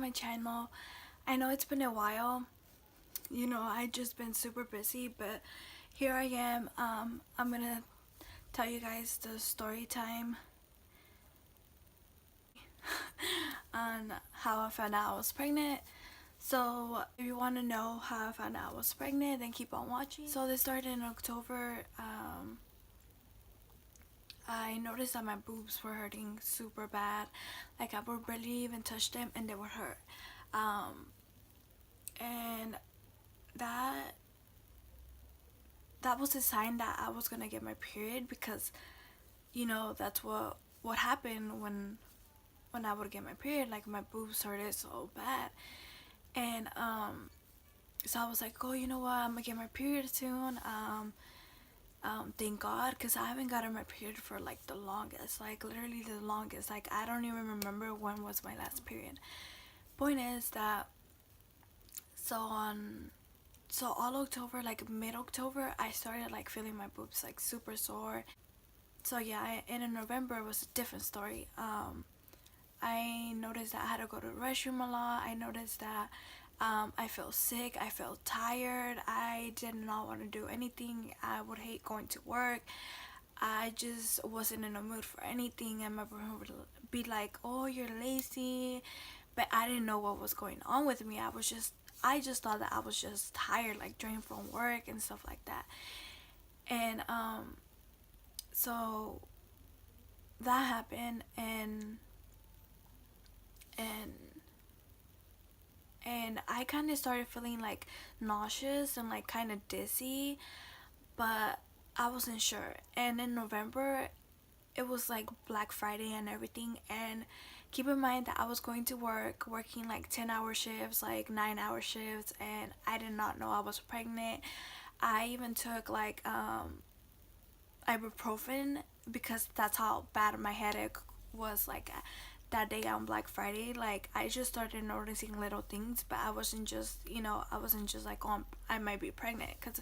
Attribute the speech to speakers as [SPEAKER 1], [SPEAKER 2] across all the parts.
[SPEAKER 1] my channel. I know it's been a while. I just been super busy, but here I am. I'm gonna tell you guys the story time on how I found out I was pregnant. So if you want to know how I found out I was pregnant, then keep on watching. So this started in October. I noticed that my boobs were hurting super bad. Like I would barely even touch them and they would hurt. Um, and that that was a sign that I was gonna get my period, because that's what happened when I would get my period. Like my boobs hurted so bad. And so I was like, oh, you know what, I'm gonna get my period soon. Thank God, because I haven't gotten my period for like the longest, like literally the longest. Like I don't even remember when was my last period. Point is that so all October, like mid-October, I started like feeling my boobs like super sore. So yeah, and in November it was a different story. I noticed that I had to go to the restroom a lot. I noticed that I felt sick. I felt tired. I did not want to do anything. I would hate going to work. I just wasn't in a mood for anything, and my boyfriend would be like, "Oh, you're lazy," but I didn't know what was going on with me. I just thought that I was just tired, like drained from work and stuff like that. And so that happened, and I kind of started feeling like nauseous and like kind of dizzy, but I wasn't sure. And in November, it was like Black Friday and everything. And keep in mind that I was going to work, working like 10-hour shifts, like 9-hour shifts, and I did not know I was pregnant. I even took like ibuprofen, because that's how bad my headache was. Like that day on Black Friday, like I just started noticing little things, but I wasn't just like, oh, I might be pregnant, because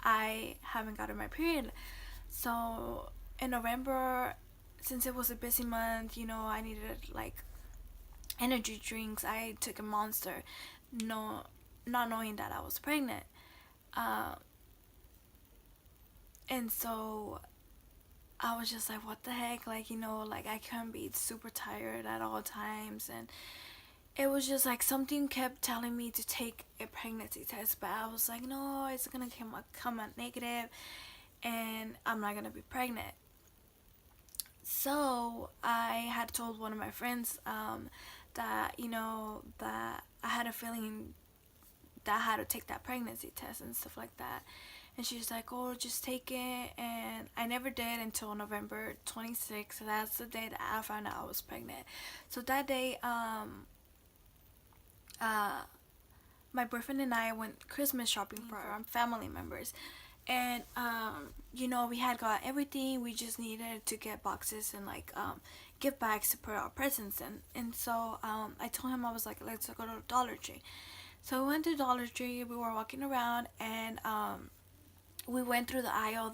[SPEAKER 1] I haven't gotten my period. So in November, since it was a busy month, I needed like energy drinks. I took a Monster, no, not knowing that I was pregnant. Uh, and so I was just like, what the heck? Like, like I can't be super tired at all times. And it was just like something kept telling me to take a pregnancy test, but I was like, no, it's gonna come out negative and I'm not gonna be pregnant. So I had told one of my friends that, that I had a feeling that I had to take that pregnancy test and stuff like that. And she's like, oh, just take it. And I never did until November 26th. So that's the day that I found out I was pregnant. So that day, uh, my boyfriend and I went Christmas shopping for our family members. And, we had got everything. We just needed to get boxes and like gift bags to put our presents in. And so I told him, I was like, let's go to Dollar Tree. So we went to Dollar Tree. We were walking around, and we went through the aisle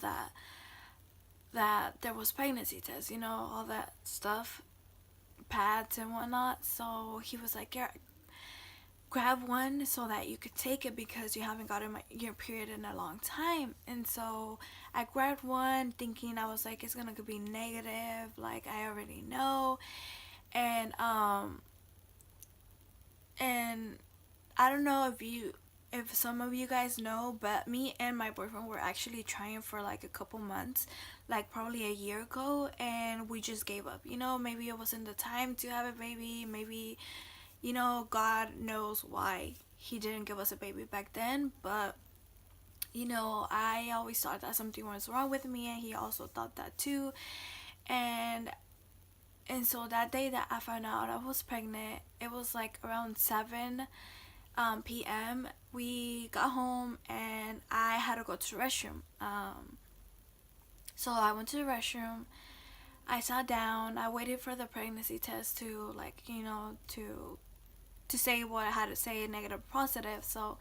[SPEAKER 1] that there was pregnancy tests, all that stuff, pads and whatnot. So he was like, yeah, grab one so that you could take it, because you haven't gotten your period in a long time. And so I grabbed one thinking, I was like, it's gonna be negative, like I already know. And and I don't know if some of you guys know, but me and my boyfriend were actually trying for like a couple months, like probably a year ago, and we just gave up. Maybe it wasn't the time to have a baby. Maybe, God knows why he didn't give us a baby back then. But I always thought that something was wrong with me, and he also thought that too. And so that day that I found out I was pregnant, it was like around 7 p.m. We got home and I had to go to the restroom. So I went to the restroom. I sat down. I waited for the pregnancy test to to say what I had to say, negative, positive. So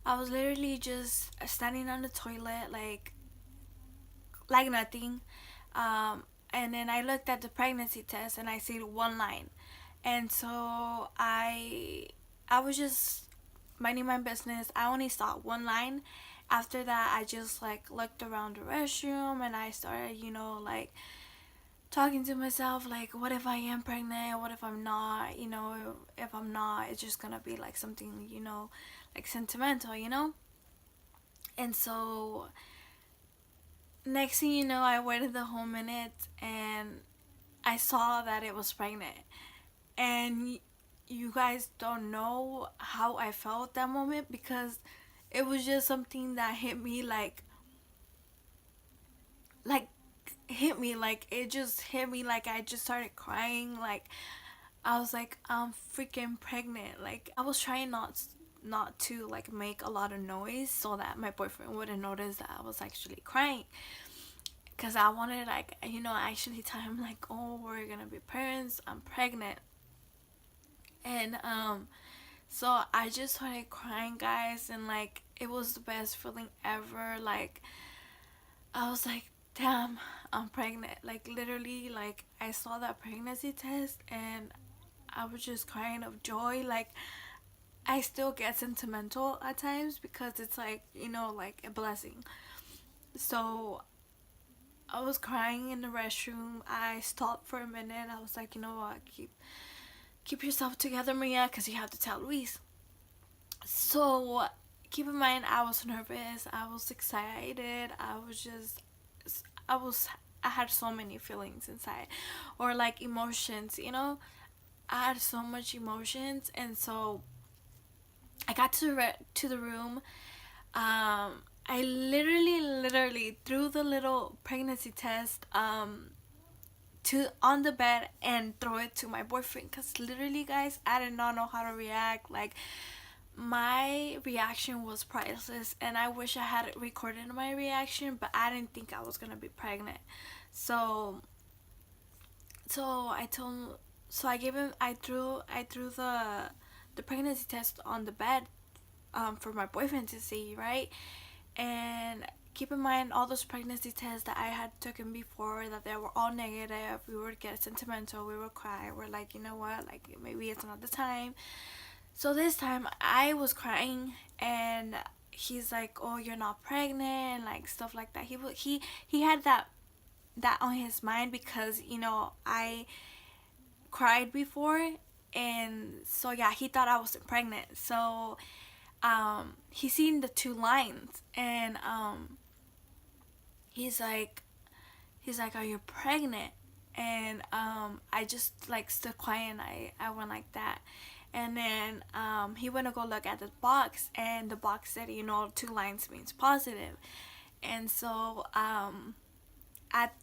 [SPEAKER 1] I was literally just standing on the toilet, like nothing. And then I looked at the pregnancy test and I see one line, And so I was just minding my business. I only saw one line. After that, I just like looked around the restroom and I started, like talking to myself, like, what if I am pregnant? What if I'm not? If I'm not, it's just gonna be like something, like sentimental. And so next thing you know, I waited the whole minute and I saw that it was pregnant. And you guys don't know how I felt that moment, because it was just something that like hit me, like it just hit me, like I just started crying. Like I was like, I'm freaking pregnant. Like I was trying not to like make a lot of noise so that my boyfriend wouldn't notice that I was actually crying, because I wanted, like, actually tell him like, oh, we're gonna be parents, I'm pregnant. And so I just started crying, guys, and like it was the best feeling ever. Like I was like, damn, I'm pregnant. Like literally, like I saw that pregnancy test and I was just crying of joy. Like I still get sentimental at times because it's like, like a blessing. So I was crying in the restroom. I stopped for a minute. I was like, you know what, keep yourself together, Maria, because you have to tell Luis. So keep in mind, I was nervous. I was excited. I was, I had so many feelings inside, or like emotions. I had so much emotions, and so I got to the room. I literally threw the little pregnancy test to on the bed and throw it to my boyfriend, because literally, guys, I did not know how to react. Like my reaction was priceless, and I wish I had recorded my reaction, but I didn't think I was gonna be pregnant. So so I told so I gave him I threw the pregnancy test on the bed, for my boyfriend to see, right? And keep in mind, all those pregnancy tests that I had taken before, that they were all negative. We would get sentimental, we would cry, we're like, you know what, like maybe it's not the time. So this time I was crying, and he's like, "Oh, you're not pregnant," like stuff like that. He had that on his mind, because I cried before, and so yeah, he thought I wasn't pregnant. So he seen the two lines, and he's like he's like, "Are you pregnant?" And I just like stood quiet, and I went like that. And then he went to go look at the box, and the box said, two lines means positive. And so at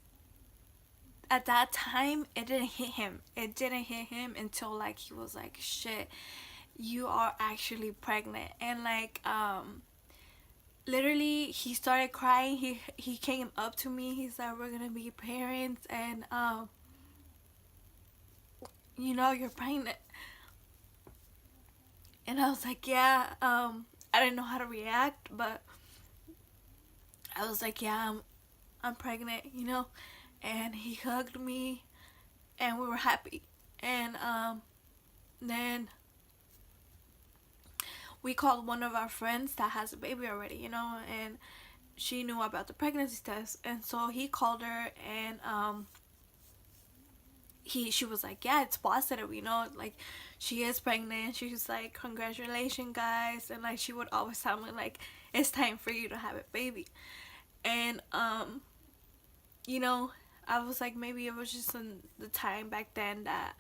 [SPEAKER 1] at that time, it didn't hit him. It didn't hit him until like he was like, shit, you are actually pregnant. And like literally, he started crying. He came up to me. He's like, we're gonna be parents, and you're pregnant. And I was like, yeah. I didn't know how to react, but I was like, yeah, I'm pregnant, And he hugged me, and we were happy. And then we called one of our friends that has a baby already, and she knew about the pregnancy test. And so he called her, and she was like, yeah, it's positive, like she is pregnant. She was like, congratulations, guys. And like she would always tell me like, it's time for you to have a baby. And you know I was like, maybe it was just in the time back then that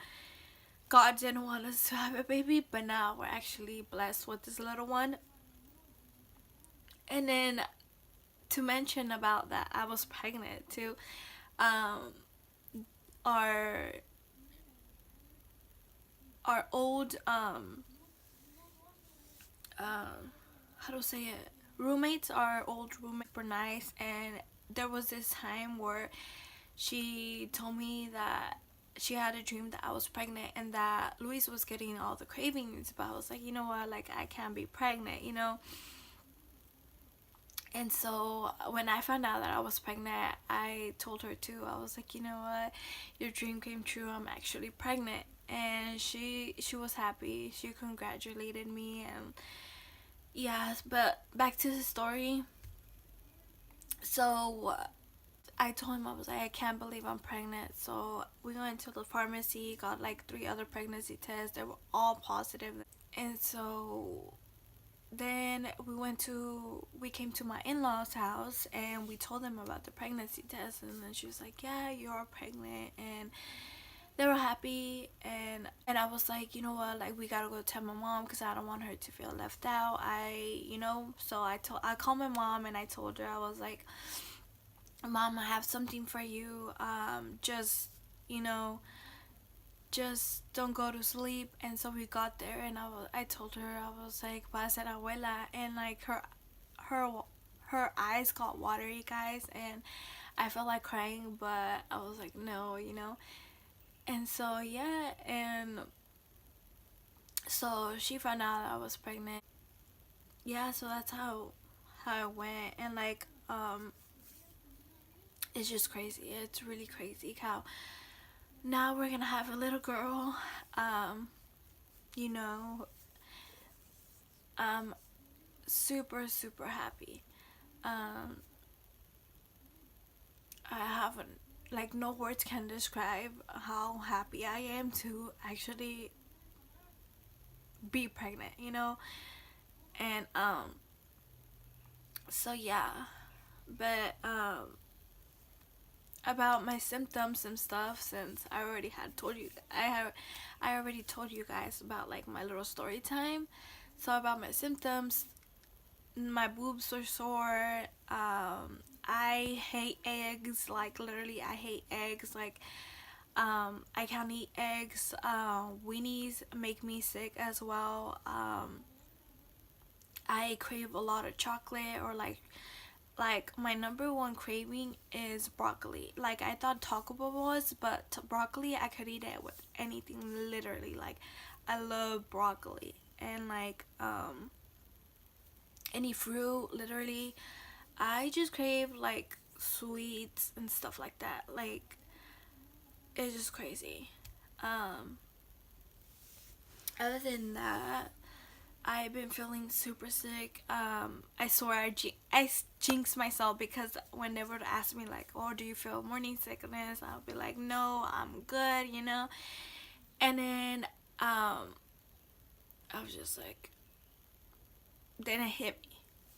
[SPEAKER 1] God didn't want us to have a baby, but now we're actually blessed with this little one. And then, to mention about that, I was pregnant too. um our our old how to say it, roommates, our old roommates were nice. And there was this time where she told me that she had a dream that I was pregnant, and that Luis was getting all the cravings. But I was like, you know what, like I can't be pregnant. And so when I found out that I was pregnant, I told her too. I was like, you know what, your dream came true, I'm actually pregnant. and she was happy. She congratulated me, and yes. But back to the story. So I told him, I was like, I can't believe I'm pregnant. So we went to the pharmacy, got like 3 other pregnancy tests. They were all positive. And so then we came to my in-laws house, and we told them about the pregnancy test, and then she was like, yeah, you're pregnant. And they were happy, and I was like, you know what, like, we gotta go tell my mom because I don't want her to feel left out. So I called my mom, and I told her, I was like, Mom, I have something for you. Just, you know, just don't go to sleep. And so we got there, and I told her, I was like, va a ser abuela, and like her her eyes got watery, guys, and I felt like crying, but I was like, no, And so yeah, and so she found out I was pregnant. Yeah, so that's how it went, and like it's just crazy. It's really crazy how now we're gonna have a little girl. Um, you know, um, super super happy. Um, I haven't like no words can describe how happy I am to actually be pregnant. And so yeah, but about my symptoms and stuff, since I already told you guys about like my little story time. So about my symptoms, my boobs are sore. I hate eggs. Like literally, I hate eggs. Like I can't eat eggs. Weenies make me sick as well. I crave a lot of chocolate, or like my number one craving is broccoli. Like I thought Taco Bell was, but broccoli I could eat it with anything, literally. Like I love broccoli, and like any fruit, literally. I just crave like sweets and stuff like that. Like it's just crazy. Um Other than that, I've been feeling super sick. I swear I jinx myself, because whenever they ask me like, "Oh, do you feel morning sickness?" I'll be like, "No, I'm good." And then I was just like, then it hit me.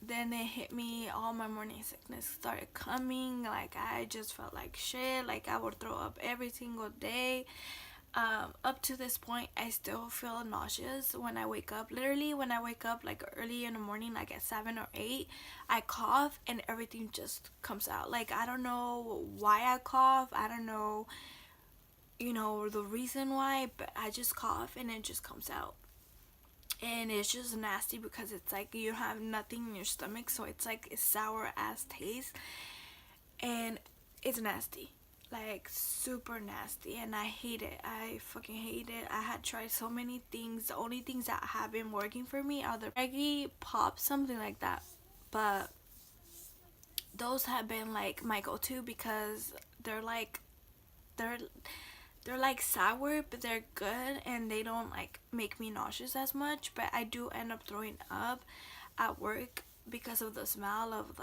[SPEAKER 1] Then it hit me. All my morning sickness started coming. Like I just felt like shit. Like I would throw up every single day. Up to this point, I still feel nauseous when I wake up. Literally, when I wake up, like early in the morning, like at 7 or 8, I cough and everything just comes out. Like I don't know why I cough. I don't know, the reason why, but I just cough and it just comes out. And it's just nasty because it's like you have nothing in your stomach, so it's like a sour ass taste, and it's nasty, like super nasty, and I hate it. I fucking hate it. I had tried so many things. The only things that have been working for me are the Reggie Pop, something like that, but those have been like my go-to because they're like they're they're like sour, but they're good, and they don't like make me nauseous as much. But I do end up throwing up at work because of the smell of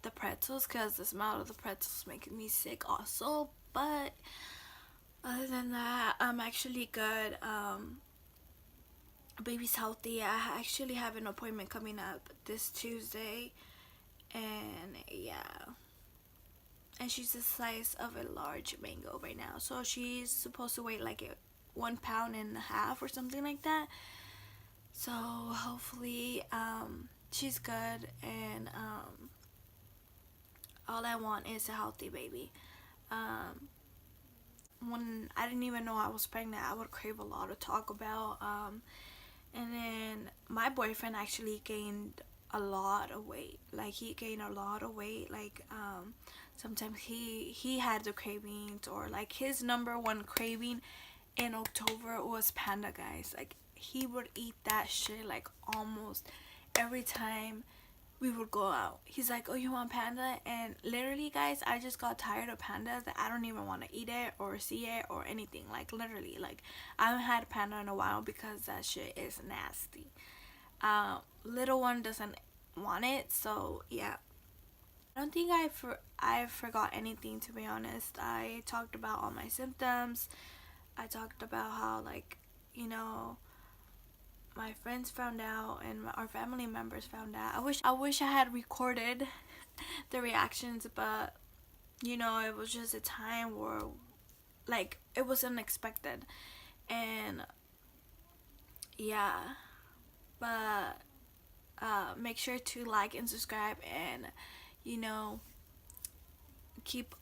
[SPEAKER 1] the pretzels, because the smell of the pretzels making me sick also. But other than that, I'm actually good. Baby's healthy. I actually have an appointment coming up this Tuesday, and yeah, and she's the size of a large mango right now. So she's supposed to weigh like 1 pound and a half or something like that. So hopefully, she's good, and all I want is a healthy baby. Um, when I didn't even know I was pregnant, I would crave a lot of Taco Bell. And then my boyfriend actually gained a lot of weight. Like he gained a lot of weight. Like sometimes he had the cravings, or like his number one craving in October was Panda, guys. Like he would eat that shit like almost every time we would go out. He's like, oh, you want panda? And literally, guys, I just got tired of panda that I don't even want to eat it or see it or anything. Like, literally, like, I haven't had panda in a while because that shit is nasty. Little one doesn't want it, so yeah. I don't think I forgot anything, to be honest. I talked about all my symptoms. I talked about how, like, you know, my friends found out and our family members found out. I wish I had recorded the reactions, but you know, it was just a time where, like, it was unexpected. And yeah, but make sure to like and subscribe, and you know, keep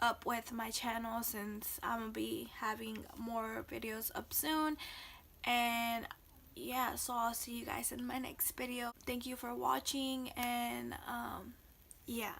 [SPEAKER 1] up with my channel, since I'm gonna be having more videos up soon. And yeah, so I'll see you guys in my next video. Thank you for watching, and yeah.